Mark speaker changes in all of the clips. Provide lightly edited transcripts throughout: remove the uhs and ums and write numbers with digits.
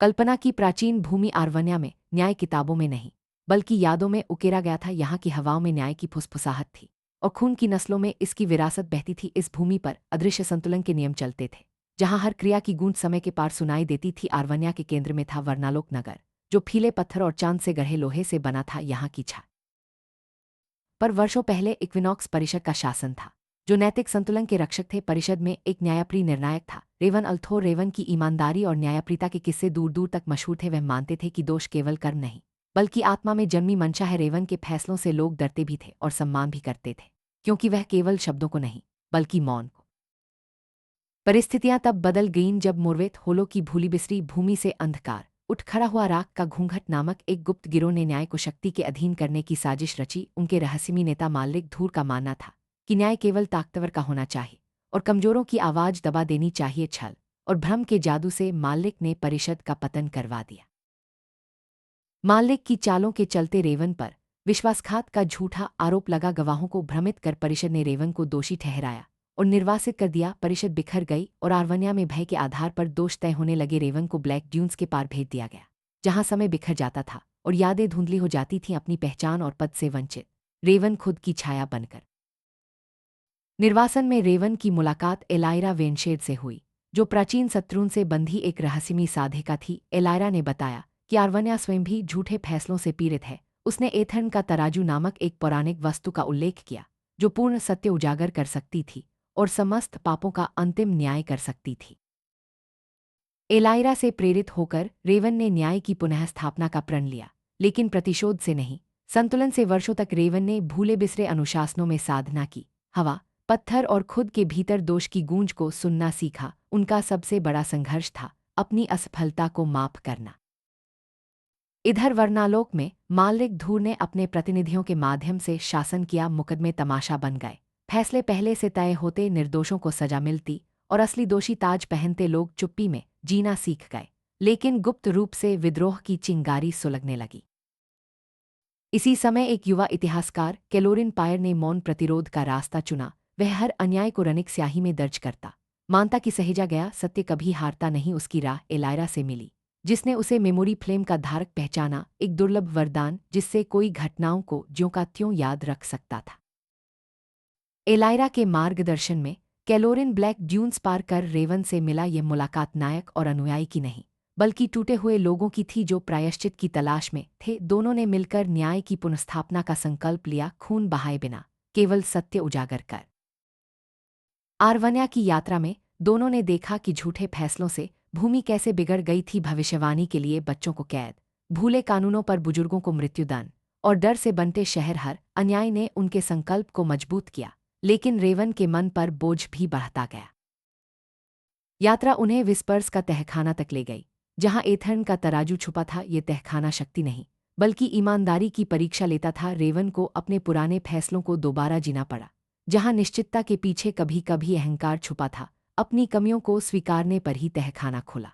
Speaker 1: कल्पना की प्राचीन भूमि आर्वन्या में न्याय किताबों में नहीं बल्कि यादों में उकेरा गया था। यहाँ की हवाओं में न्याय की फुसफुसाहट थी और खून की नस्लों में इसकी विरासत बहती थी। इस भूमि पर अदृश्य संतुलन के नियम चलते थे, जहाँ हर क्रिया की गूंज समय के पार सुनाई देती थी। आर्वन्या के केंद्र में था वर्णालोक नगर, जो फीले पत्थर और चांद से गढ़े लोहे से बना था। यहाँ की छा पर वर्षों पहले इक्विनॉक्स परिषद का शासन था, जो नैतिक संतुलन के रक्षक थे। परिषद में एक न्यायप्रिय निर्णायक था, रेवन अल्थोर। रेवन की ईमानदारी और न्यायप्रियता के किस्से दूर दूर तक मशहूर थे। वह मानते थे कि दोष केवल कर्म नहीं बल्कि आत्मा में जन्मी मंशा है। रेवन के फैसलों से लोग डरते भी थे और सम्मान भी करते थे, क्योंकि वह केवल शब्दों को नहीं बल्कि मौन को। परिस्थितियां तब बदल गईं जब मुर्वेत होलो की भूली बिसरी भूमि से अंधकार उठ खड़ा हुआ। राख का घूंघट नामक एक गुप्त गिरोह ने न्याय को शक्ति के अधीन करने की साजिश रची। उनके रहस्यमयी नेता मालिक धूर का मानना था कि न्याय केवल ताकतवर का होना चाहिए और कमजोरों की आवाज दबा देनी चाहिए। छल और भ्रम के जादू से मालिक ने परिषद का पतन करवा दिया। मालिक की चालों के चलते रेवन पर विश्वासघात का झूठा आरोप लगा। गवाहों को भ्रमित कर परिषद ने रेवन को दोषी ठहराया और निर्वासित कर दिया। परिषद बिखर गई और आर्वन्या में भय के आधार पर दोष तय होने लगे। रेवन को ब्लैक ड्यून्स के पार भेज दिया गया, जहां समय बिखर जाता था और यादें धुंधली हो जाती थीं। अपनी पहचान और पद से वंचित रेवन खुद की छाया बनकर। निर्वासन में रेवन की मुलाकात एलायरा वेनशेड से हुई, जो प्राचीन शत्रुन से बंधी एक रहस्यमयी साधिका थी। एलायरा ने बताया कि आर्वन्या स्वयं भी झूठे फैसलों से पीड़ित है। उसने एथर्न का तराजू नामक एक पौराणिक वस्तु का उल्लेख किया, जो पूर्ण सत्य उजागर कर सकती थी और समस्त पापों का अंतिम न्याय कर सकती थी। एलायरा से प्रेरित होकर रेवन ने न्याय की पुनः स्थापना का प्रण लिया, लेकिन प्रतिशोध से नहीं, संतुलन से। वर्षों तक रेवन ने भूले बिसरे अनुशासनों में साधना की, हवा, पत्थर और खुद के भीतर दोष की गूंज को सुनना सीखा। उनका सबसे बड़ा संघर्ष था अपनी असफलता को माफ करना। इधर वर्णालोक में मालिक धूर ने अपने प्रतिनिधियों के माध्यम से शासन किया। मुकदमे तमाशा बन गए, फैसले पहले से तय होते, निर्दोषों को सजा मिलती और असली दोषी ताज पहनते। लोग चुप्पी में जीना सीख गए, लेकिन गुप्त रूप से विद्रोह की चिंगारी सुलगने लगी। इसी समय एक युवा इतिहासकार कैलोरिन पायर ने मौन प्रतिरोध का रास्ता चुना। वह हर अन्याय को रनिक स्याही में दर्ज करता, मानता कि सहेजा गया सत्य कभी हारता नहीं। उसकी राह एलायरा से मिली, जिसने उसे मेमोरी फ्लेम का धारक पहचाना, एक दुर्लभ वरदान जिससे कोई घटनाओं को ज्यों का त्यों याद रख सकता था। एलायरा के मार्गदर्शन में कैलोरिन ब्लैक ड्यून्स पार कर रेवन से मिला। यह मुलाकात नायक और अनुयायी की नहीं बल्कि टूटे हुए लोगों की थी, जो प्रायश्चित की तलाश में थे। दोनों ने मिलकर न्याय की पुनर्स्थापना का संकल्प लिया, खून बहाए बिना, केवल सत्य उजागर कर। आर्वन्या की यात्रा में दोनों ने देखा कि झूठे फैसलों से भूमि कैसे बिगड़ गई थी। भविष्यवाणी के लिए बच्चों को कैद, भूले कानूनों पर बुजुर्गों को मृत्युदंड और डर से बनते शहर। हर अन्याय ने उनके संकल्प को मजबूत किया, लेकिन रेवन के मन पर बोझ भी बढ़ता गया। यात्रा उन्हें विस्पर्स का तहखाना तक ले गई, जहां एथर्न का तराजू छुपा था। ये तहखाना शक्ति नहीं बल्कि ईमानदारी की परीक्षा लेता था। रेवन को अपने पुराने फैसलों को दोबारा जीना पड़ा, जहां निश्चितता के पीछे कभी कभी अहंकार छुपा था। अपनी कमियों को स्वीकारने पर ही तहखाना खुला।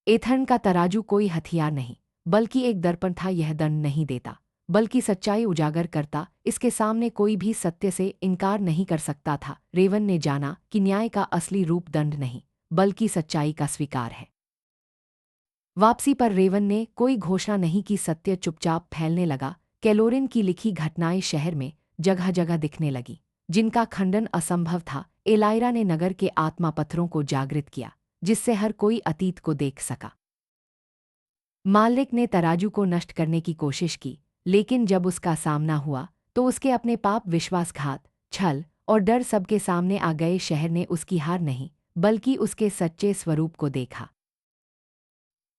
Speaker 1: एथर्न का तराजू कोई हथियार नहीं बल्कि एक दर्पण था। यह दंड नहीं देता बल्कि सच्चाई उजागर करता। इसके सामने कोई भी सत्य से इनकार नहीं कर सकता था। रेवन ने जाना कि न्याय का असली रूप दंड नहीं बल्कि सच्चाई का स्वीकार है। वापसी पर रेवन ने कोई घोषणा नहीं की, सत्य चुपचाप फैलने लगा। कैलोरिन की लिखी घटनाएं शहर में जगह जगह दिखने लगी, जिनका खंडन असंभव था। एलायरा ने नगर के आत्मा पत्थरों को जागृत किया, जिससे हर कोई अतीत को देख सका। मालिक ने तराजू को नष्ट करने की कोशिश की, लेकिन जब उसका सामना हुआ तो उसके अपने पाप, विश्वासघात, छल और डर सबके सामने आ गए। शहर ने उसकी हार नहीं बल्कि उसके सच्चे स्वरूप को देखा।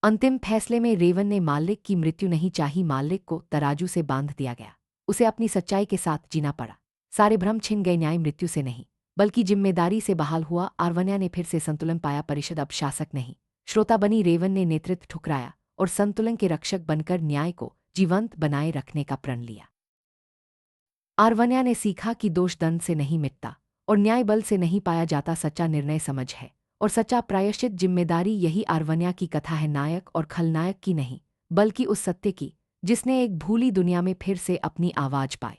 Speaker 1: अंतिम फैसले में रेवन ने मालिक की मृत्यु नहीं चाही। मालिक को तराजू से बांध दिया गया, उसे अपनी सच्चाई के साथ जीना पड़ा। सारे भ्रम छिन गए, न्याय मृत्यु से नहीं बल्कि जिम्मेदारी से बहाल हुआ। आर्वन्या ने फिर से संतुलन पाया। परिषद अब शासक नहीं श्रोता बनी। रेवन ने नेतृत्व ठुकराया और संतुलन के रक्षक बनकर न्याय को जीवंत बनाए रखने का प्रण लिया। आर्वन्या ने सीखा कि दोष दंड से नहीं मिटता और न्याय बल से नहीं पाया जाता। सच्चा निर्णय समझ है और सच्चा प्रायश्चित जिम्मेदारी। यही आर्वन्या की कथा है, नायक और खलनायक की नहीं बल्कि उस सत्य की जिसने एक भूली दुनिया में फिर से अपनी आवाज पाई।